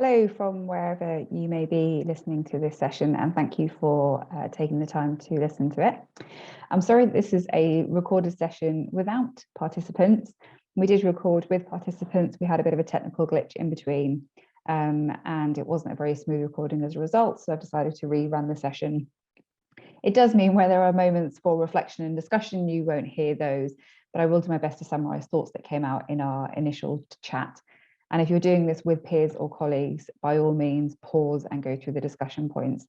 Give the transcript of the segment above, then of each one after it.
Hello from wherever you may be listening to this session, and thank you for taking the time to listen to it. I'm sorry that this is a recorded session without participants. We did record with participants. We had a bit of a technical glitch in between, and it wasn't a very smooth recording as a result, so I've decided to rerun the session. It does mean where there are moments for reflection and discussion, you won't hear those, but I will do my best to summarize thoughts that came out in our initial chat. And if you're doing this with peers or colleagues, by all means, pause and go through the discussion points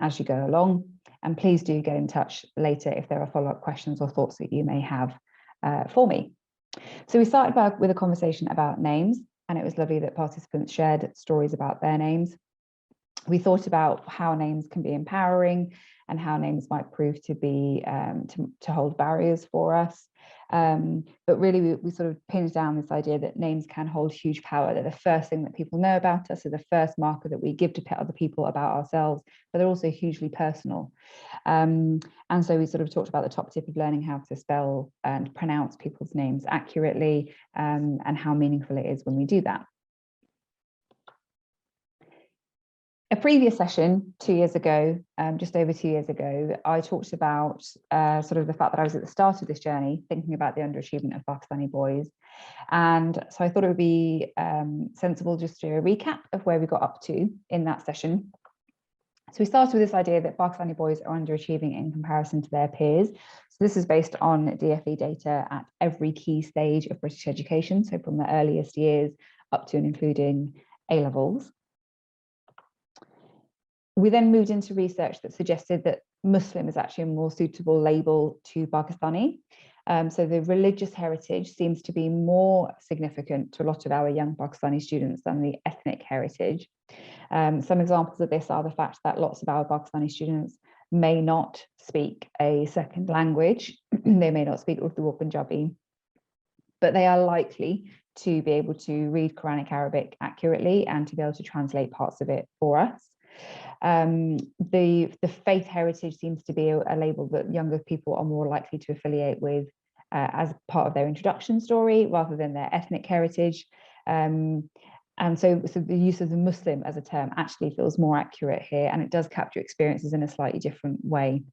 as you go along. And please do get in touch later if there are follow-up questions or thoughts that you may have for me. So we started with a conversation about names, and it was lovely that participants shared stories about their names. We thought about how names can be empowering and how names might prove to be to hold barriers for us. But really, we sort of pinned down this idea that names can hold huge power. They're the first thing that people know about us, they're the first marker that we give to other people about ourselves, but they're also hugely personal. And so we sort of talked about the top tip of learning how to spell and pronounce people's names accurately, and how meaningful it is when we do that. A previous session 2 years ago, just over 2 years ago, I talked about sort of the fact that I was at the start of this journey, thinking about the underachievement of Pakistani boys. And so I thought it would be sensible just to do a recap of where we got up to in that session. So we started with this idea that Pakistani boys are underachieving in comparison to their peers. So this is based on DFE data at every key stage of British education, so from the earliest years up to and including A-levels. We then moved into research that suggested that Muslim is actually a more suitable label to Pakistani. So the religious heritage seems to be more significant to a lot of our young Pakistani students than the ethnic heritage. Some examples of this are the fact that lots of our Pakistani students may not speak a second language. They may not speak Urdu or Punjabi, but they are likely to be able to read Quranic Arabic accurately and to be able to translate parts of it for us. The faith heritage seems to be a label that younger people are more likely to affiliate with as part of their introduction story rather than their ethnic heritage. And so the use of the Muslim as a term actually feels more accurate here, and it does capture experiences in a slightly different way.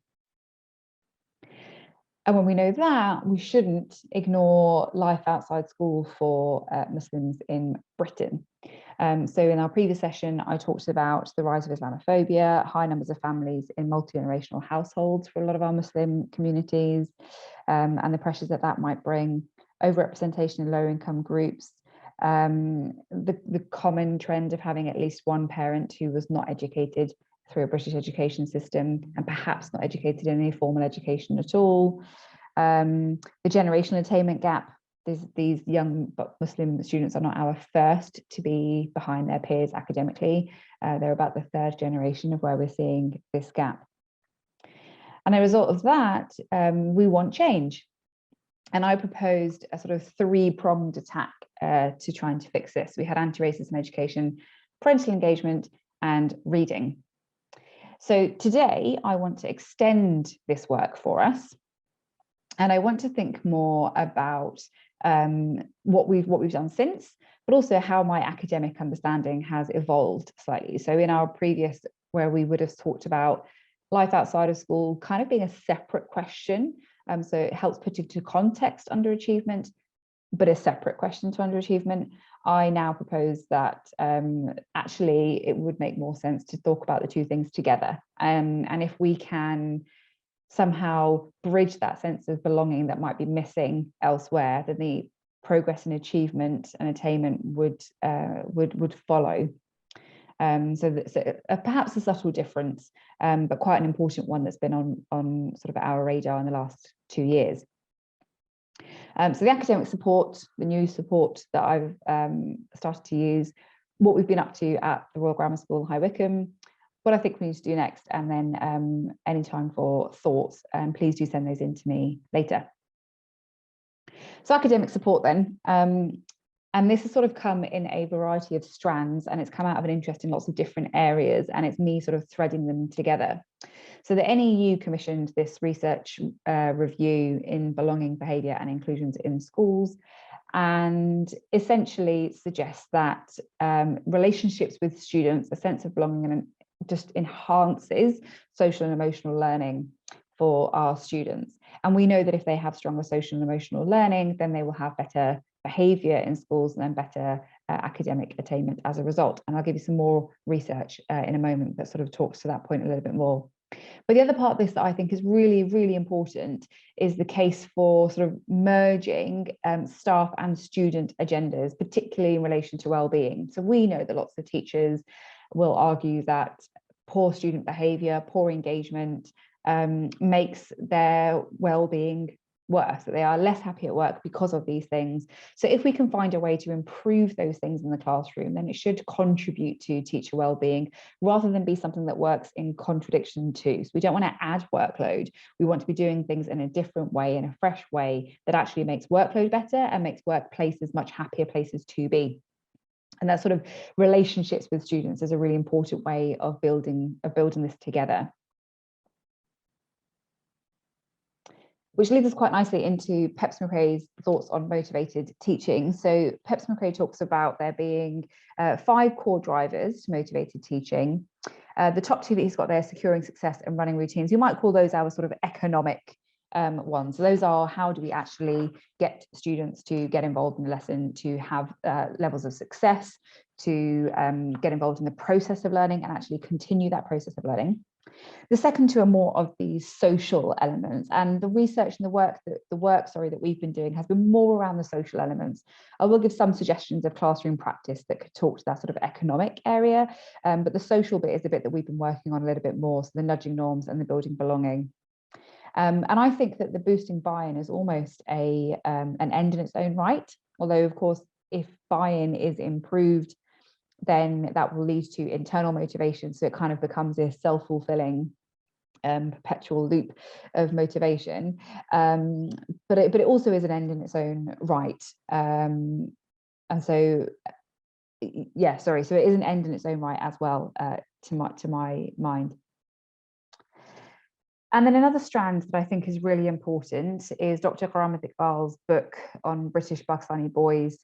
And when we know that, we shouldn't ignore life outside school for Muslims in Britain. So in our previous session, I talked about the rise of Islamophobia, high numbers of families in multi-generational households for a lot of our Muslim communities, and the pressures that might bring, overrepresentation in low-income groups, the common trend of having at least one parent who was not educated through a British education system and perhaps not educated in any formal education at all. The generational attainment gap. These young Muslim students are not our first to be behind their peers academically. They're about the third generation of where we're seeing this gap. And as a result of that, we want change. And I proposed a sort of three-pronged attack to trying to fix this. We had anti-racism education, parental engagement, and reading. So today I want to extend this work for us. And I want to think more about what we've done since, but also how my academic understanding has evolved slightly. So in our previous, where we would have talked about life outside of school kind of being a separate question, so it helps put into context underachievement, but a separate question to underachievement. I now propose that actually it would make more sense to talk about the two things together. And if we can somehow bridge that sense of belonging that might be missing elsewhere, then the progress and achievement and attainment would follow. So perhaps a subtle difference, but quite an important one that's been on sort of our radar in the last 2 years. So the academic support, the new support that I've started to use, what we've been up to at the Royal Grammar School, High Wycombe, what I think we need to do next, and then any time for thoughts, please do send those in to me later. So academic support then, and this has sort of come in a variety of strands, and it's come out of an interest in lots of different areas, and it's me sort of threading them together. So the NEU commissioned this research review in belonging, behaviour and inclusions in schools, and essentially suggests that relationships with students, a sense of belonging, and just enhances social and emotional learning for our students. And we know that if they have stronger social and emotional learning, then they will have better behaviour in schools and then better academic attainment as a result. And I'll give you some more research in a moment that sort of talks to that point a little bit more. But the other part of this that I think is really, really important is the case for sort of merging staff and student agendas, particularly in relation to well-being. So we know that lots of teachers will argue that poor student behaviour, poor engagement makes their well-being worse, that they are less happy at work because of these things. So if we can find a way to improve those things in the classroom, then it should contribute to teacher well-being rather than be something that works in contradiction to. So we don't want to add workload. We want to be doing things in a different way, in a fresh way that actually makes workload better and makes workplaces much happier places to be. And that sort of relationships with students is a really important way of building this together. Which leads us quite nicely into Peps-McRae's thoughts on motivated teaching. So Peps-McRae talks about there being 5 core drivers to motivated teaching. The top 2 that he's got there, securing success and running routines. You might call those our sort of economic ones. So those are, how do we actually get students to get involved in the lesson, to have levels of success, to get involved in the process of learning and actually continue that process of learning. The second 2 are more of these social elements, and the research and the work that we've been doing has been more around the social elements. I will give some suggestions of classroom practice that could talk to that sort of economic area, but the social bit is the bit that we've been working on a little bit more, so the nudging norms and the building belonging. And I think that the boosting buy-in is almost an end in its own right, although of course if buy-in is improved, then that will lead to internal motivation. So it kind of becomes a self-fulfilling perpetual loop of motivation. But it also is an end in its own right. And so, yeah, sorry. So it is an end in its own right as well, to my mind. And then another strand that I think is really important is Dr. Ghuram Iqbal's book on British Pakistani boys.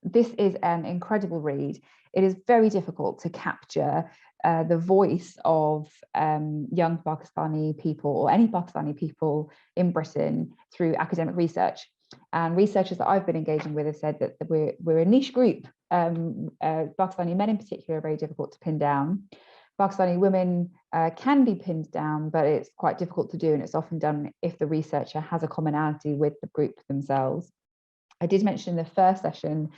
This is an incredible read. It is very difficult to capture the voice of young Pakistani people or any Pakistani people in Britain through academic research. And researchers that I've been engaging with have said that we're a niche group. Pakistani men in particular are very difficult to pin down. Pakistani women can be pinned down, but it's quite difficult to do, and it's often done if the researcher has a commonality with the group themselves. I did mention in the first session,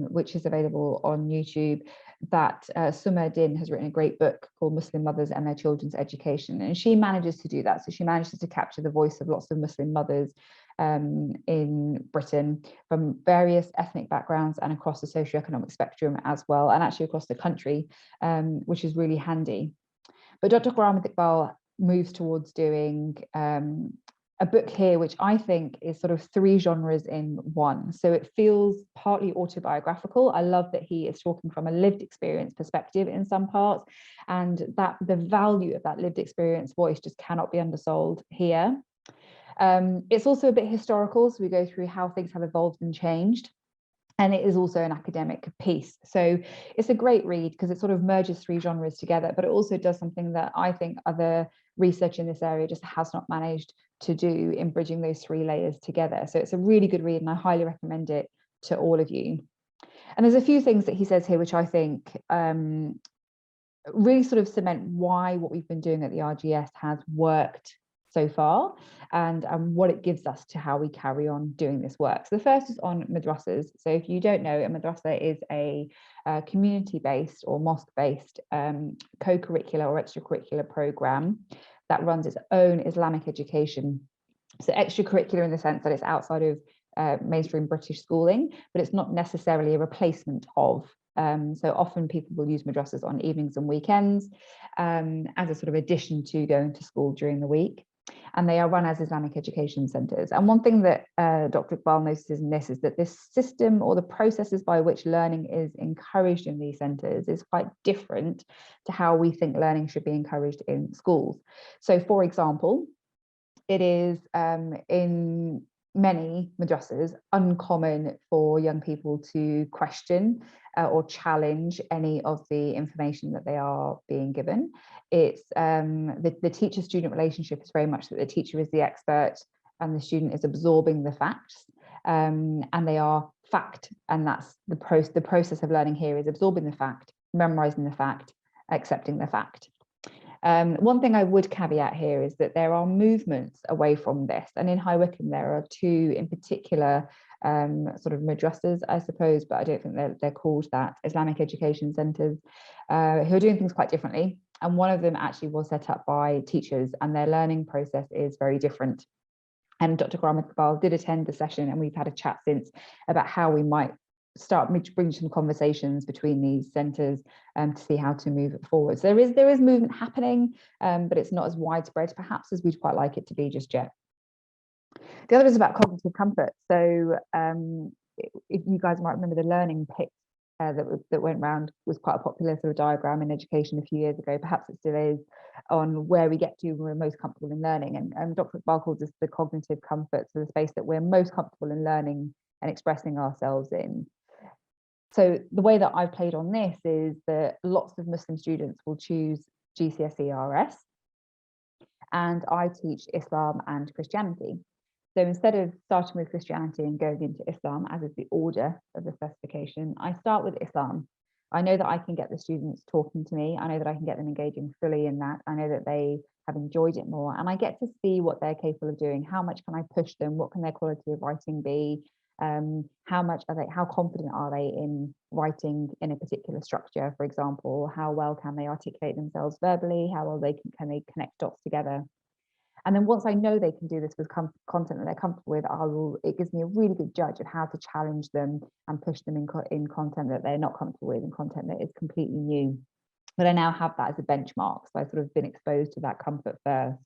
which is available on YouTube, that Summa Din has written a great book called Muslim Mothers and Their Children's Education, and she manages to do that. So she manages to capture the voice of lots of Muslim mothers in Britain from various ethnic backgrounds and across the socioeconomic spectrum as well, and actually across the country, which is really handy. But Dr. Ghuram Iqbal moves towards doing a book here, which I think is sort of 3 genres in one. So it feels partly autobiographical. I love that he is talking from a lived experience perspective in some parts, and that the value of that lived experience voice just cannot be undersold here. It's also a bit historical, so we go through how things have evolved and changed. And it is also an academic piece. So it's a great read because it sort of merges 3 genres together, but it also does something that I think other research in this area just has not managed to do in bridging those 3 layers together. So it's a really good read and I highly recommend it to all of you. And there's a few things that he says here which I think really sort of cement why what we've been doing at the RGS has worked so far, and what it gives us to how we carry on doing this work. So the first is on madrasas. So if you don't know, a madrasa is a community-based or mosque-based co-curricular or extracurricular program that runs its own Islamic education. So extracurricular in the sense that it's outside of mainstream British schooling, but it's not necessarily a replacement of. So often people will use madrasas on evenings and weekends as a sort of addition to going to school during the week. And they are run as Islamic education centres. And one thing that Dr. Iqbal notices in this is that this system or the processes by which learning is encouraged in these centres is quite different to how we think learning should be encouraged in schools. So for example, it is in many madrasas uncommon for young people to question or challenge any of the information that they are being given. It's the teacher-student relationship is very much that the teacher is the expert and the student is absorbing the facts, and they are fact, and that's the process of learning here is absorbing the fact, memorizing the fact, accepting the fact. One thing I would caveat here is that there are movements away from this, and in High Wycombe there are two in particular sort of madrasas, I suppose, but I don't think they're called that, Islamic education centres, who are doing things quite differently. And one of them actually was set up by teachers, and their learning process is very different. And Dr. Graham Iqbal did attend the session, and we've had a chat since about how we might start bring some conversations between these centres to see how to move it forward. So there is movement happening, but it's not as widespread perhaps as we'd quite like it to be just yet. The other is about cognitive comfort. So if you guys might remember, the learning pit that went around was quite a popular sort of diagram in education a few years ago. Perhaps it still is, on where we get to when we're most comfortable in learning. And Dr. Iqbal calls this the cognitive comfort, so the space that we're most comfortable in learning and expressing ourselves in. So the way that I've played on this is that lots of Muslim students will choose GCSE RS, and I teach Islam and Christianity. So instead of starting with Christianity and going into Islam, as is the order of the specification, I start with Islam. I know that I can get the students talking to me. I know that I can get them engaging fully in that. I know that they have enjoyed it more, and I get to see what they're capable of doing. How much can I push them? What can their quality of writing be? How much are they? How confident are they in writing in a particular structure, for example? How well can they articulate themselves verbally? How well can they connect dots together? And then once I know they can do this with content that they're comfortable with, it gives me a really good judge of how to challenge them and push them in content that they're not comfortable with and content that is completely new. But I now have that as a benchmark. So I've sort of been exposed to that comfort first.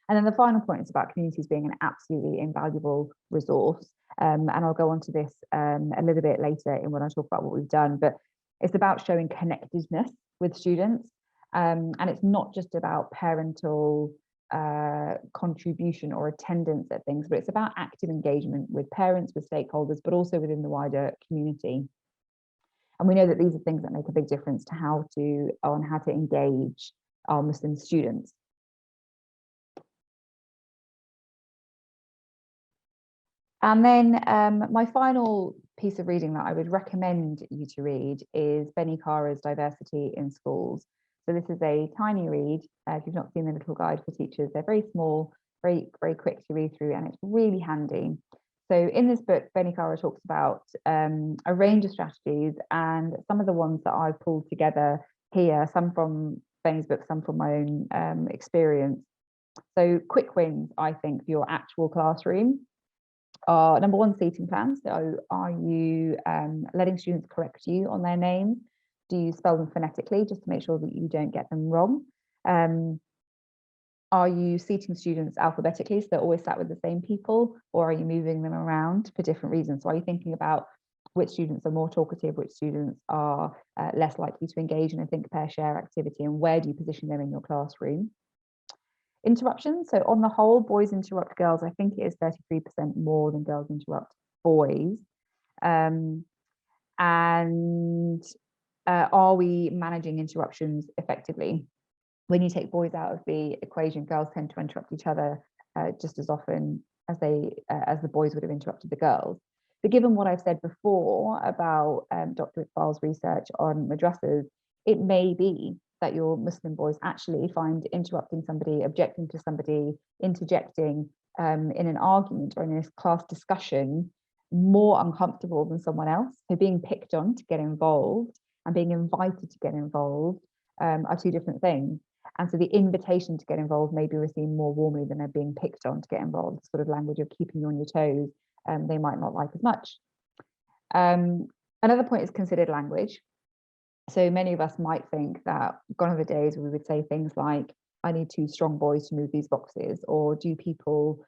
And then the final point is about communities being an absolutely invaluable resource. And I'll go on to this a little bit later in when I talk about what we've done, but it's about showing connectedness with students. And it's not just about parental contribution or attendance at things, but it's about active engagement with parents, with stakeholders, but also within the wider community. And we know that these are things that make a big difference to how to engage our Muslim students. And then my final piece of reading that I would recommend you to read is Benny Kara's Diversity in Schools. So this is a tiny read. If you've not seen the little guide for teachers, they're very small, very, very quick to read through, and it's really handy. So in this book, Benny Kara talks about a range of strategies, and some of the ones that I've pulled together here, some from Benny's book, some from my own experience. So quick wins, I think, for your actual classroom are number one, seating plans. So are you letting students correct you on their names? Do you spell them phonetically just to make sure that you don't get them wrong? Are you seating students alphabetically so they're always sat with the same people, or are you moving them around for different reasons? So are you thinking about which students are more talkative, which students are less likely to engage in a think, pair, share activity, and where do you position them in your classroom? Interruptions. So on the whole, boys interrupt girls. I think it is 33% more than girls interrupt boys. Are we managing interruptions effectively? When you take boys out of the equation, girls tend to interrupt each other just as often as the boys would have interrupted the girls. But given what I've said before about Dr. Iqbal's research on madrasas, it may be that your Muslim boys actually find interrupting somebody, objecting to somebody, interjecting in an argument or in a class discussion more uncomfortable than someone else. So being picked on to get involved and being invited to get involved are two different things. And so the invitation to get involved may be received more warmly than they're being picked on to get involved, sort of language of keeping you on your toes, they might not like as much. Another point is considered language. So many of us might think that gone are the days where we would say things like, I need two strong boys to move these boxes, or do people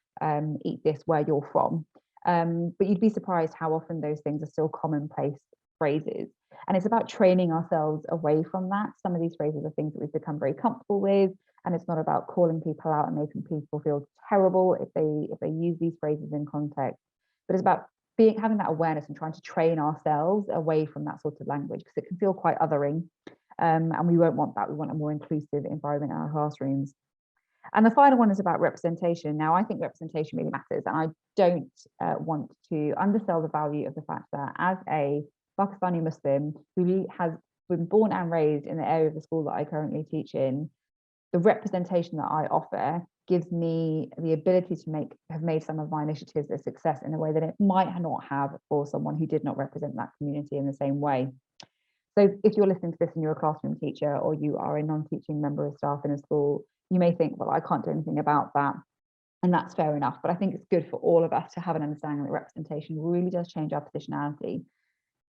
eat this where you're from? But you'd be surprised how often those things are still commonplace phrases. And it's about training ourselves away from that. Some of these phrases are things that we've become very comfortable with, and it's not about calling people out and making people feel terrible if they use these phrases in context, but it's about having that awareness and trying to train ourselves away from that sort of language, because it can feel quite othering, and we won't want that. We want a more inclusive environment in our classrooms. And the final one is about representation. Now, I think representation really matters, and I don't want to undersell the value of the fact that as a Pakistani Muslim who has been born and raised in the area of the school that I currently teach in, the representation that I offer gives me the ability to have made some of my initiatives a success in a way that it might not have for someone who did not represent that community in the same way. So if you're listening to this and you're a classroom teacher, or you are a non-teaching member of staff in a school, you may think, well, I can't do anything about that. And that's fair enough. But I think it's good for all of us to have an understanding that representation really does change our positionality.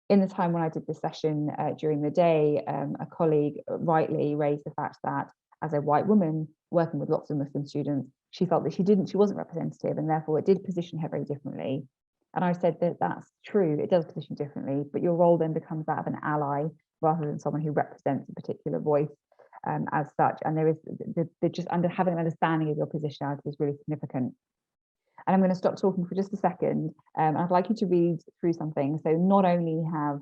In the time when I did this session during the day, a colleague rightly raised the fact that as a white woman working with lots of Muslim students, she felt that she wasn't representative, and therefore it did position her very differently. And I said that that's true, it does position differently, but your role then becomes that of an ally rather than someone who represents a particular voice as such. And there is just having an understanding of your positionality is really significant. And I'm going to stop talking for just a second. I'd like you to read through something. So not only have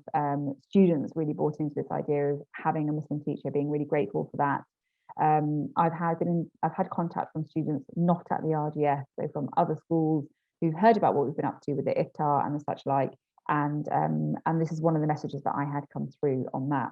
students really bought into this idea of having a Muslim teacher, being really grateful for that. I've had contact from students not at the RGS, so from other schools who've heard about what we've been up to with the iftar and the such like. And this is one of the messages that I had come through on that.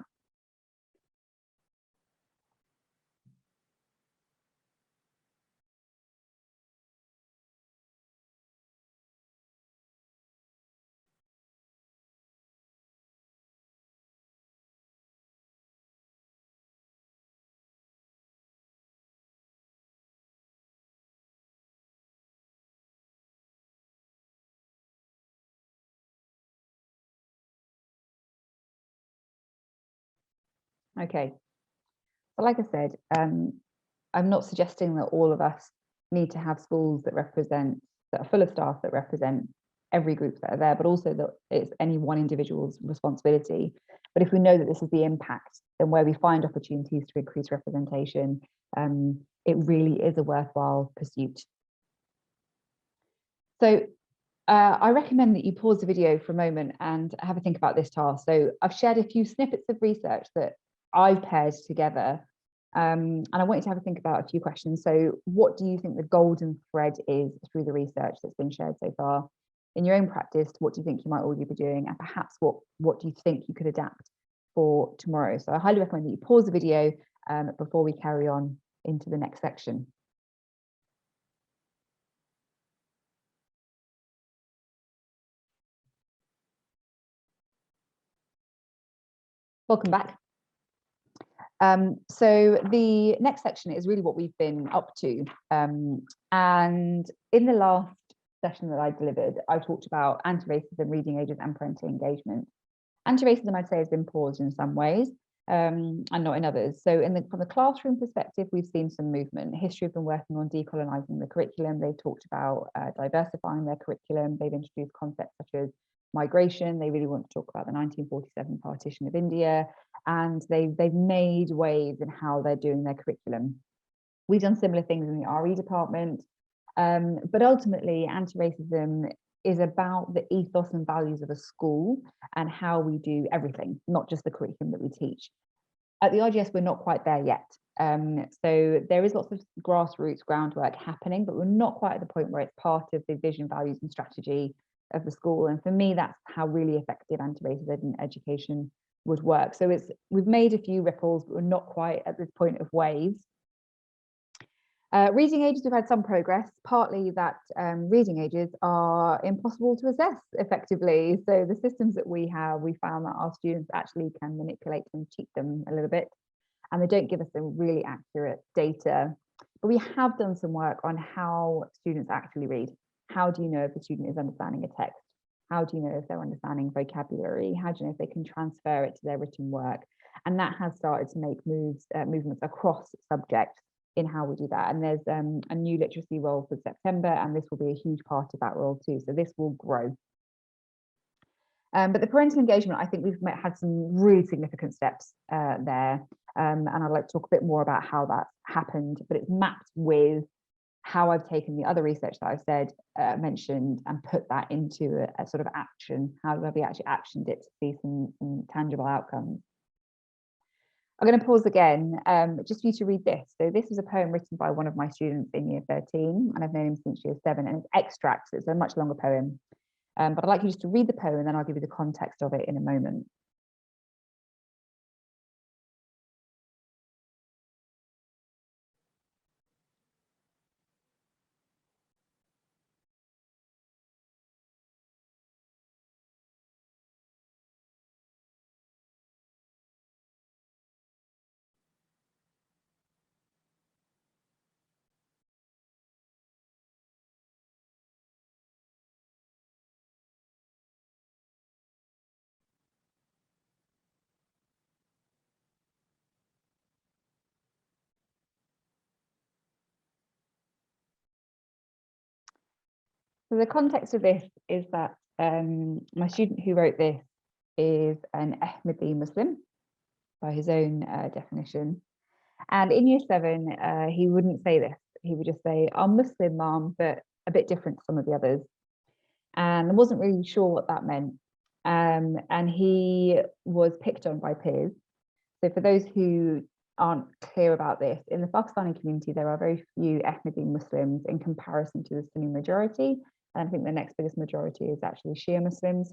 Okay, so like I said, I'm not suggesting that all of us need to have schools that are full of staff that represent every group that are there, but also that it's any one individual's responsibility. But if we know that this is the impact, then where we find opportunities to increase representation, it really is a worthwhile pursuit. So I recommend that you pause the video for a moment and have a think about this task. So I've shared a few snippets of research that I've paired together, and I want you to have a think about a few questions. So what do you think the golden thread is through the research that's been shared so far? In your own practice, what do you think you might already be doing? And perhaps what do you think you could adapt for tomorrow? So I highly recommend that you pause the video before we carry on into the next section. Welcome back. So the next section is really what we've been up to. And in the last session that I delivered, I talked about anti-racism, reading ages, and parental engagement. Anti-racism, I'd say, has been paused in some ways, and not in others. So from the classroom perspective, we've seen some movement. History have been working on decolonizing the curriculum. They've talked about diversifying their curriculum. They've introduced concepts such as migration. They really want to talk about the 1947 partition of India, and they've made waves in how they're doing their curriculum. We've done similar things in the RE department, but ultimately anti-racism is about the ethos and values of a school and how we do everything, not just the curriculum that we teach. At the RGS, we're not quite there yet. So there is lots of grassroots groundwork happening, but we're not quite at the point where it's part of the vision, values, and strategy of the school. And for me, that's how really effective anti-racism education would work. So we've made a few ripples, but we're not quite at this point of waves. Reading ages, we've had some progress, partly that reading ages are impossible to assess effectively. So the systems that we have, we found that our students actually can manipulate and cheat them a little bit, and they don't give us some really accurate data. But we have done some work on how students actually read. How do you know if a student is understanding a text? How do you know if they're understanding vocabulary? How do you know if they can transfer it to their written work? And that has started to make movements across subjects in how we do that. And there's a new literacy role for September, and this will be a huge part of that role too. So this will grow. But the parental engagement, I think we've had some really significant steps there. And I'd like to talk a bit more about how that happened, but it's mapped with how I've taken the other research that I've said, mentioned, and put that into a sort of action. How have we actually actioned it to see some tangible outcomes? I'm going to pause again, just for you to read this. So this is a poem written by one of my students in year 13, and I've known him since year 7, and it's extracts. It's a much longer poem. But I'd like you just to read the poem, and then I'll give you the context of it in a moment. So the context of this is that my student who wrote this is an Ahmadi Muslim by his own definition. And in year 7, he wouldn't say this. He would just say, I'm Muslim, mom, but a bit different to some of the others. And I wasn't really sure what that meant. And he was picked on by peers. So for those who aren't clear about this, in the Pakistani community, there are very few Ahmadi Muslims in comparison to the Sunni majority. And I think the next biggest majority is actually Shia Muslims.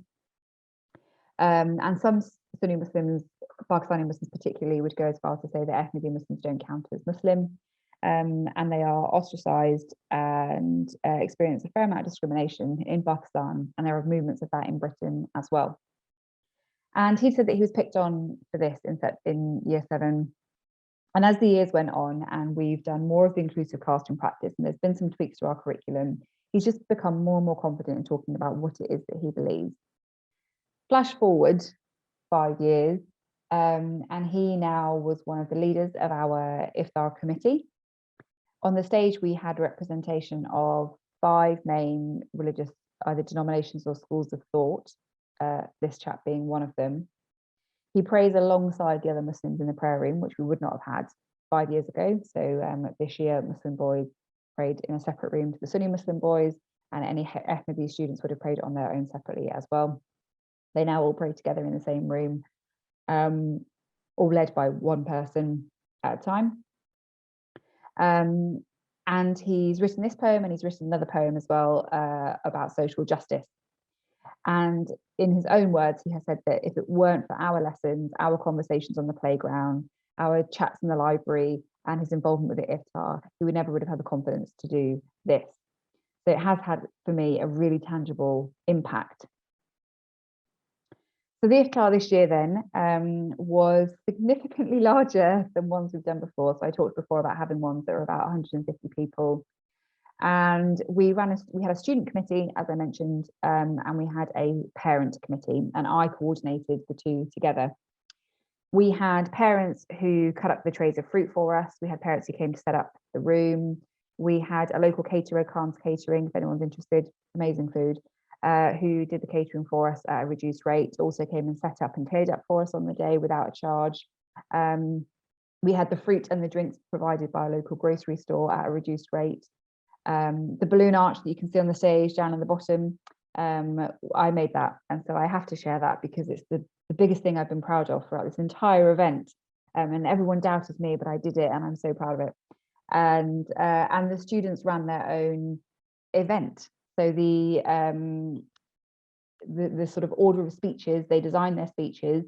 And some Sunni Muslims, Pakistani Muslims particularly, would go as far as to say that Ahmadi Muslims don't count as Muslim. And they are ostracized and experience a fair amount of discrimination in Pakistan. And there are movements of that in Britain as well. And he said that he was picked on for this in year 7. And as the years went on and we've done more of the inclusive classroom practice, and there's been some tweaks to our curriculum, he's just become more and more confident in talking about what it is that he believes. Flash forward 5 years, and he now was one of the leaders of our iftar committee. On the stage, we had representation of 5 main religious, either denominations or schools of thought, this chap being one of them. He prays alongside the other Muslims in the prayer room, which we would not have had 5 years ago. So this year, Muslim boys prayed in a separate room to the Sunni Muslim boys, and any Ahmadi students would have prayed on their own separately as well. They now all pray together in the same room, all led by one person at a time. And he's written this poem, and he's written another poem as well about social justice. And in his own words, he has said that if it weren't for our lessons, our conversations on the playground, our chats in the library, and his involvement with the iftar, he would never have had the confidence to do this. So it has had, for me, a really tangible impact. So the iftar this year then was significantly larger than ones we've done before. So I talked before about having ones that were about 150 people. And we had a student committee, as I mentioned, and we had a parent committee, and I coordinated the two together. We had parents who cut up the trays of fruit for us. We had parents who came to set up the room. We had a local caterer, Khan's Catering, if anyone's interested, amazing food, who did the catering for us at a reduced rate, also came and set up and cleared up for us on the day without a charge. We had the fruit and the drinks provided by a local grocery store at a reduced rate. The balloon arch that you can see on the stage down in the bottom, I made that, and so I have to share that because it's the biggest thing I've been proud of throughout this entire event, and everyone doubted me, but I did it, and I'm so proud of it. And the students ran their own event, so the sort of order of speeches, they designed their speeches.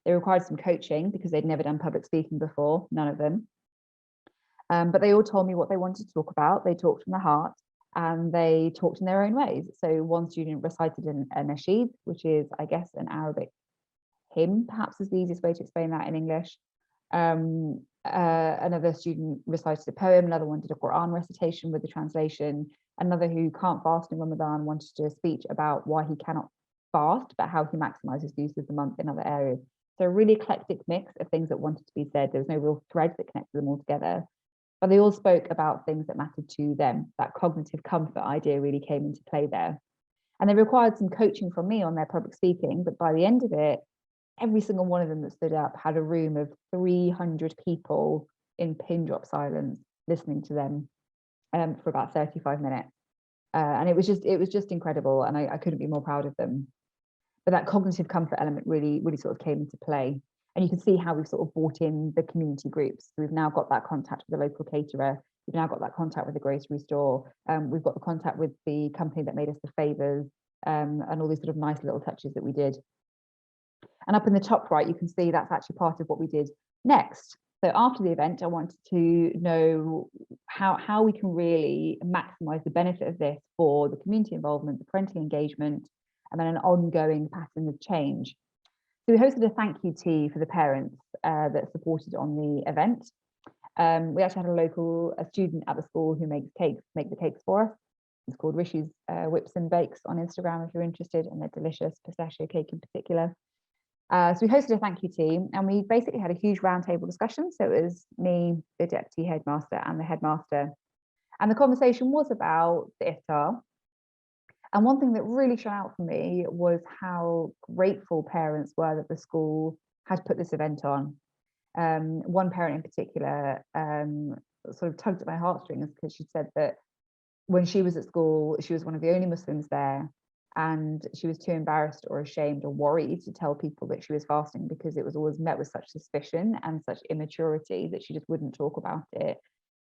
They required some coaching because they'd never done public speaking before, none of them. But they all told me what they wanted to talk about. They talked from the heart, and they talked in their own ways. So one student recited a nasheed, which is, I guess, an Arabic hymn, perhaps is the easiest way to explain that in English. Another student recited a poem, another one did a Quran recitation with the translation, another who can't fast in Ramadan wanted to do a speech about why he cannot fast, but how he maximizes the use of the month in other areas. So a really eclectic mix of things that wanted to be said. There was no real thread that connected them all together. But they all spoke about things that mattered to them. That cognitive comfort idea really came into play there. And they required some coaching from me on their public speaking, but by the end of it, every single one of them that stood up had a room of 300 people in pin drop silence listening to them for about 35 minutes. And it was just incredible. And I couldn't be more proud of them. But that cognitive comfort element really sort of came into play. And you can see how we've sort of brought in the community groups. So we've now got that contact with the local caterer. We've now got that contact with the grocery store. We've got the contact with the company that made us the favours, and all these sort of nice little touches that we did. And up in the top right, you can see that's actually part of what we did next. So after the event, I wanted to know how we can really maximise the benefit of this for the community involvement, the parental engagement, and then an ongoing pattern of change. So we hosted a thank you tea for the parents that supported on the event. We actually had a student at the school who make the cakes for us. It's called Rishi's Whips and Bakes on Instagram if you're interested, and they're delicious, pistachio cake in particular. So we hosted a thank you tea, and we basically had a huge roundtable discussion. So it was me, the deputy headmaster, and the headmaster. And the conversation was about the iftar. And one thing that really shone out for me was how grateful parents were that the school had put this event on. One parent in particular sort of tugged at my heartstrings because she said that when she was at school, she was one of the only Muslims there, and she was too embarrassed or ashamed or worried to tell people that she was fasting because it was always met with such suspicion and such immaturity that she just wouldn't talk about it.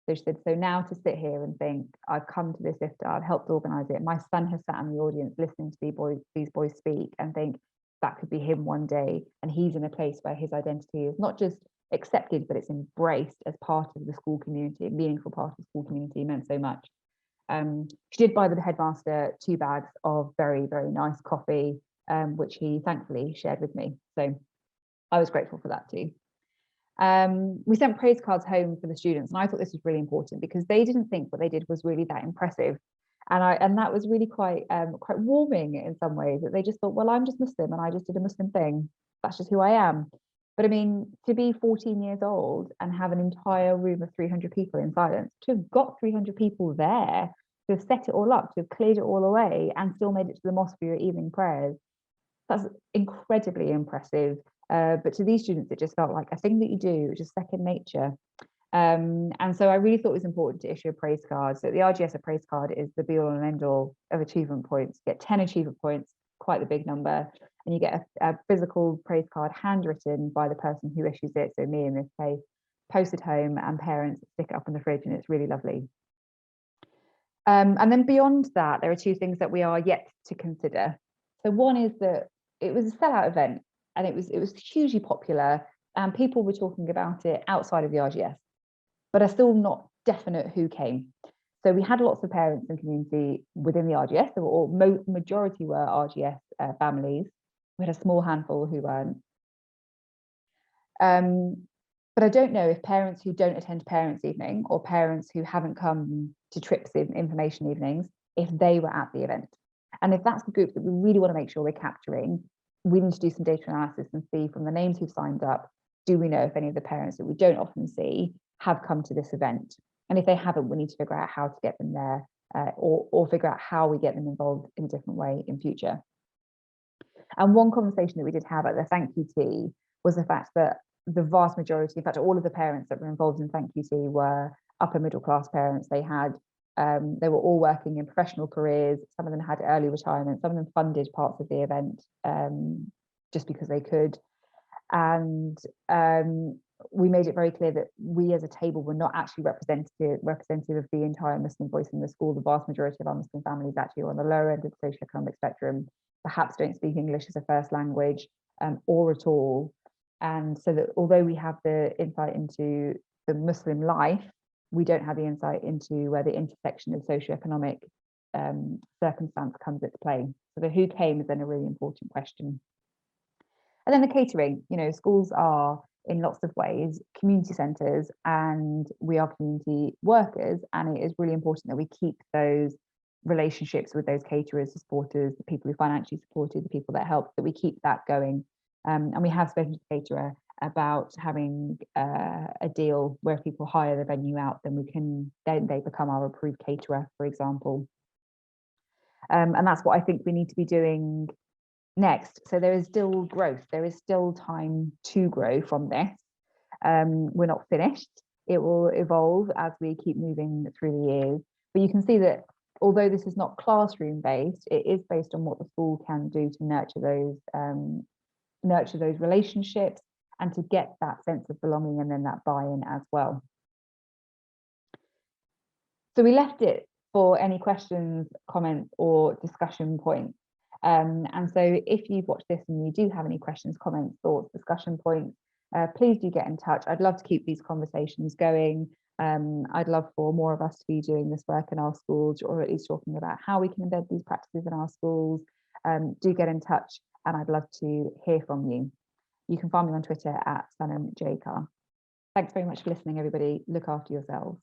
So she said, so now to sit here and think, I've come to this iftar, I've helped organise it. My son has sat in the audience listening to these boys speak and think that could be him one day. And he's in a place where his identity is not just accepted, but it's embraced as part of the school community, a meaningful part of the school community, meant so much. She did buy the headmaster 2 bags of very, very nice coffee, which he thankfully shared with me. So I was grateful for that too. We sent praise cards home for the students, and I thought this was really important because they didn't think what they did was really that impressive, and that was really quite warming in some ways. That they just thought, well, I'm just Muslim and I just did a Muslim thing. That's just who I am. But I mean, to be 14 years old and have an entire room of 300 people in silence, to have got 300 people there, to have set it all up, to have cleared it all away, and still made it to the mosque for your evening prayers, that's incredibly impressive. But to these students, it just felt like a thing that you do, which is second nature. And so I really thought it was important to issue a praise card. So the RGS praise card is the be all and end all of achievement points. You get 10 achievement points, quite the big number. And you get a physical praise card handwritten by the person who issues it. So me in this case, posted home, and parents stick it up in the fridge, and it's really lovely. And then beyond that, there are 2 things that we are yet to consider. So one is that it was a sellout event, and it was hugely popular, and people were talking about it outside of the RGS, but are still not definite who came. So we had lots of parents and community within the RGS, or majority were RGS families. We had a small handful who weren't. But I don't know if parents who don't attend parents' evening, or parents who haven't come to trips in information evenings, if they were at the event. And if that's the group that we really want to make sure we're capturing, we need to do some data analysis and see from the names who've signed up, do we know if any of the parents that we don't often see have come to this event? And if they haven't, we need to figure out how to get them there, or figure out how we get them involved in a different way in future. And one conversation that we did have at the thank you tea was the fact that the vast majority, in fact, all of the parents that were involved in thank you tea were upper middle class parents. They were all working in professional careers. Some of them had early retirement. Some of them funded parts of the event just because they could. And we made it very clear that we as a table were not actually representative of the entire Muslim voice in the school. The vast majority of our Muslim families actually are on the lower end of the socioeconomic spectrum, perhaps don't speak English as a first language, or at all. And so that although we have the insight into the Muslim life, we don't have the insight into where the intersection of socioeconomic circumstance comes into play. So the who came is then a really important question. And then the catering, schools are in lots of ways community centres, and we are community workers, and it is really important that we keep those relationships with those caterers, the supporters, the people who financially supported, the people that helped, that we keep that going. And we have spoken to the caterer about having a deal where if people hire the venue out, then they become our approved caterer, for example. And that's what I think we need to be doing next. So there is still growth. There is still time to grow from this. We're not finished. It will evolve as we keep moving through the years. But you can see that although this is not classroom based, it is based on what the school can do to nurture those relationships and to get that sense of belonging and then that buy-in as well. So we left it for any questions, comments, or discussion points. And so if you've watched this and you do have any questions, comments, thoughts, discussion points, please do get in touch. I'd love to keep these conversations going. I'd love for more of us to be doing this work in our schools, or at least talking about how we can embed these practices in our schools. Do get in touch, and I'd love to hear from you. You can find me on Twitter at Sanum J. Khan. Thanks very much for listening, everybody. Look after yourselves.